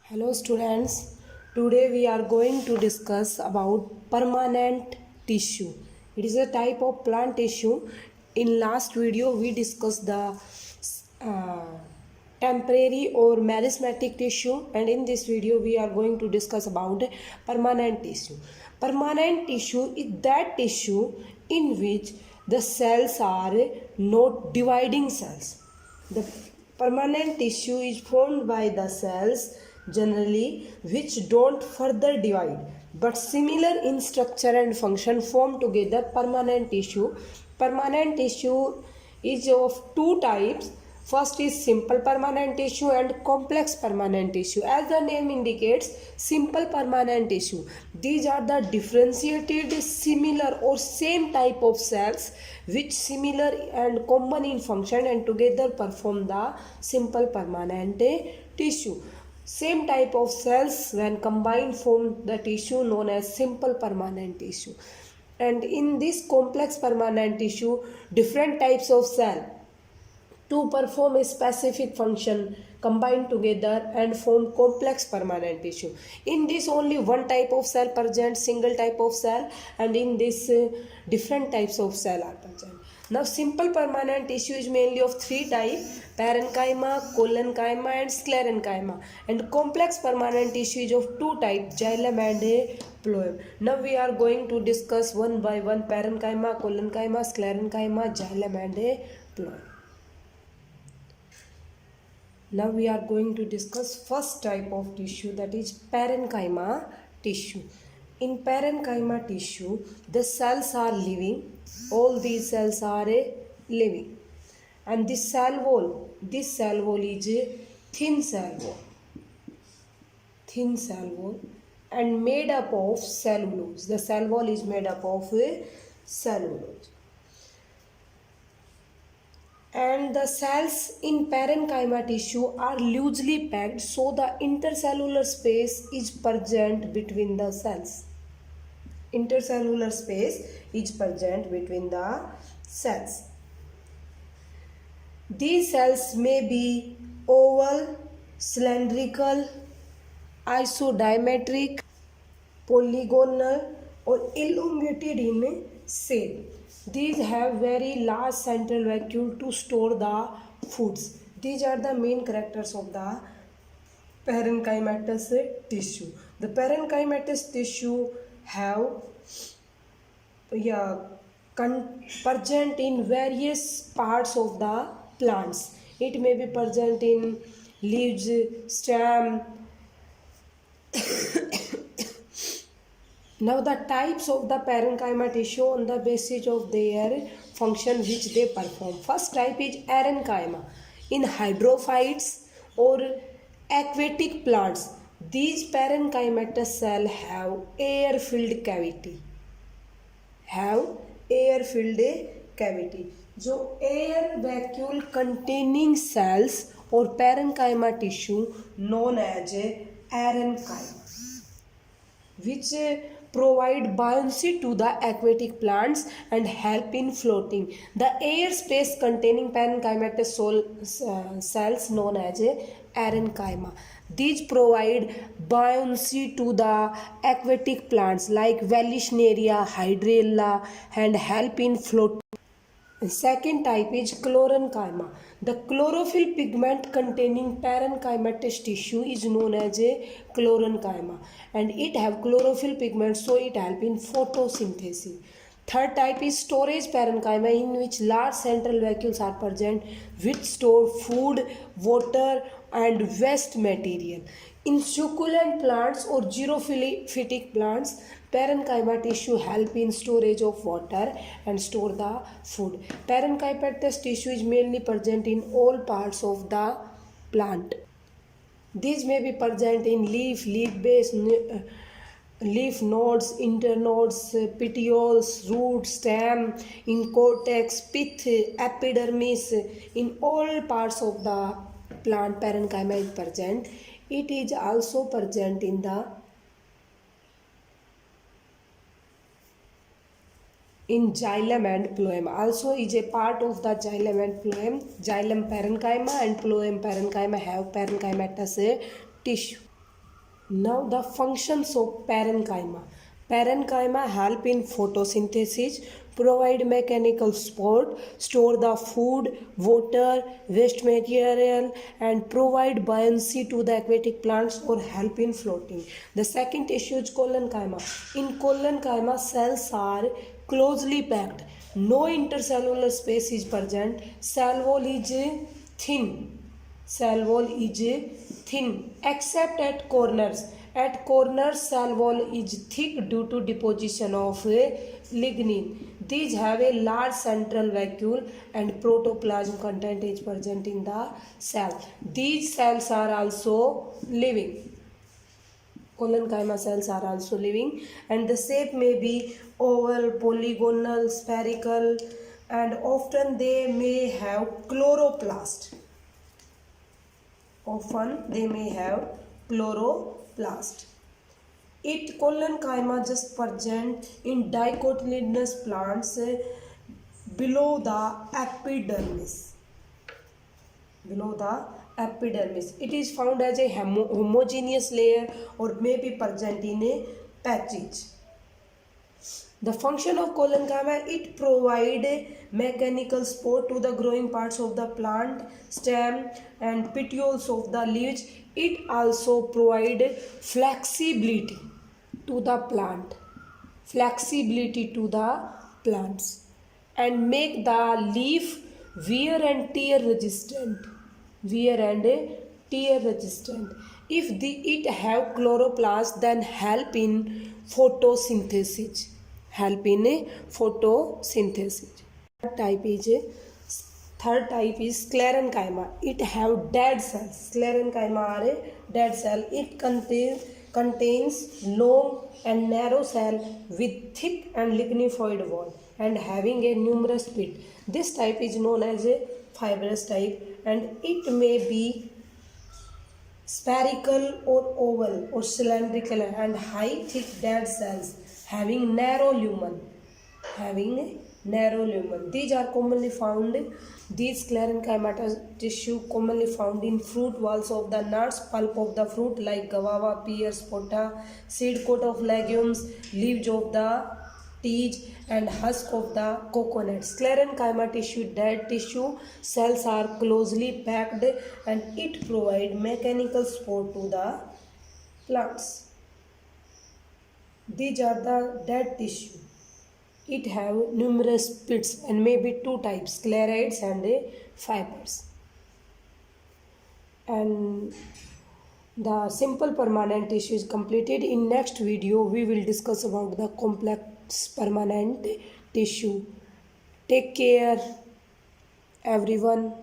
Hello students, today we are going to discuss about permanent tissue. It is a type of plant tissue. In last video we discussed the uh, temporary or meristematic tissue, and in this video we are going to discuss about permanent tissue. Permanent tissue is that tissue in which the cells are not dividing cells. The permanent tissue is formed by the cells generally which don't further divide but similar in structure and function form together permanent tissue. Permanent tissue is of two types. First is simple permanent tissue and complex permanent tissue. As the name indicates, simple permanent tissue. These are the differentiated, similar or same type of cells which similar and common in function and together perform the simple permanent tissue. Same type of cells when combined form the tissue known as simple permanent tissue. And in this complex permanent tissue, different types of cell to perform a specific function combine together and form complex permanent tissue. In this only one type of cell present, single type of cell, and in this different types of cell are present. Now simple permanent tissue is mainly of three types: parenchyma, collenchyma and sclerenchyma, and complex permanent tissue is of two types: xylem and phloem. Now we are going to discuss one by one parenchyma, collenchyma, sclerenchyma, xylem and phloem. Now we are going to discuss first type of tissue, that is parenchyma tissue. In parenchyma tissue, the cells are living. All these cells are living. And this cell wall is a thin cell wall and made up of cellulose. The cell wall is made up of cellulose. And the cells in parenchyma tissue are loosely packed, so the intercellular space is present between the cells. Intercellular space is present between the cells. These cells may be oval, cylindrical, isodiametric, polygonal or elongated in shape. These have very large central vacuole to store the foods. These are the main characters of the parenchymatous tissue. The parenchymatous tissue have present in various parts of the plants. It may be present in leaves, stem. Now the types of the parenchyma tissue on the basis of their function which they perform. First type is arenchyma. In hydrophytes or aquatic plants, these parenchymatous cells have air-filled cavity. जो air vacuole containing cells or parenchyma tissue known as arenchyma, which provide buoyancy to the aquatic plants and help in floating. The air space containing parenchymatous cells known as arenchyma. These provide buoyancy to the aquatic plants like Vallisneria, Hydrilla and help in floating. Second type is chlorenchyma. The chlorophyll pigment containing parenchymatous tissue is known as a chlorenchyma, and it have chlorophyll pigment, so it help in photosynthesis. Third type is storage parenchyma, in which large central vacuoles are present which store food, water and waste material. In succulent plants or xerophytic plants, parenchyma tissue help in storage of water and store the food. Parenchymatous tissue is mainly present in all parts of the plant. These may be present in leaf base, leaf nodes, internodes, petioles, root, stem, in cortex, pith, epidermis. In all parts of the plant, parenchyma is present. It is also present in xylem and phloem. Also is a part of the xylem and phloem. Xylem parenchyma and phloem parenchyma have parenchymatous tissue. Now the functions of parenchyma. Parenchyma help in photosynthesis, provide mechanical support, store the food, water, waste material, and provide buoyancy to the aquatic plants or help in floating. The second tissue is collenchyma. In collenchyma, cells are closely packed. No intercellular space is present. Cell wall is thin. Cell wall is thin except at corners. At corners, cell wall is thick due to deposition of lignin. These have a large central vacuole and protoplasm content is present in the cell. These cells are also living. Collenchyma cells are also living, and the shape may be oval, polygonal, spherical, and often they may have chloroplast. Often they may have chloroplast. It collenchyma just present in dicotyledonous plants below the epidermis. Below the epidermis. It is found as a homogeneous layer or may be present in a patches. The function of collenchyma, it provide mechanical support to the growing parts of the plant, stem and petioles of the leaves. It also provide flexibility to the plant, and make the leaf wear and tear resistant. If it have chloroplast, then help in photosynthesis. Third type is sclerenchyma. It have dead cells. Sclerenchyma are dead cell. It contains long and narrow cell with thick and lignified wall and having a numerous pit. This type is known as a fibrous type, and it may be spherical or oval or cylindrical and high thick dead cells having narrow lumen. These sclerenchyma tissue commonly found in fruit walls of the nuts, pulp of the fruit like guava, pears, pota, seed coat of legumes, leaves of the teas and husk of the coconut. Sclerenchyma tissue, dead tissue, cells are closely packed and it provides mechanical support to the plants. These are the dead tissue. It have numerous pits and may be two types, sclerites and fibers. And the simple permanent tissue is completed. In next video we will discuss about the complex permanent tissue. Take care everyone.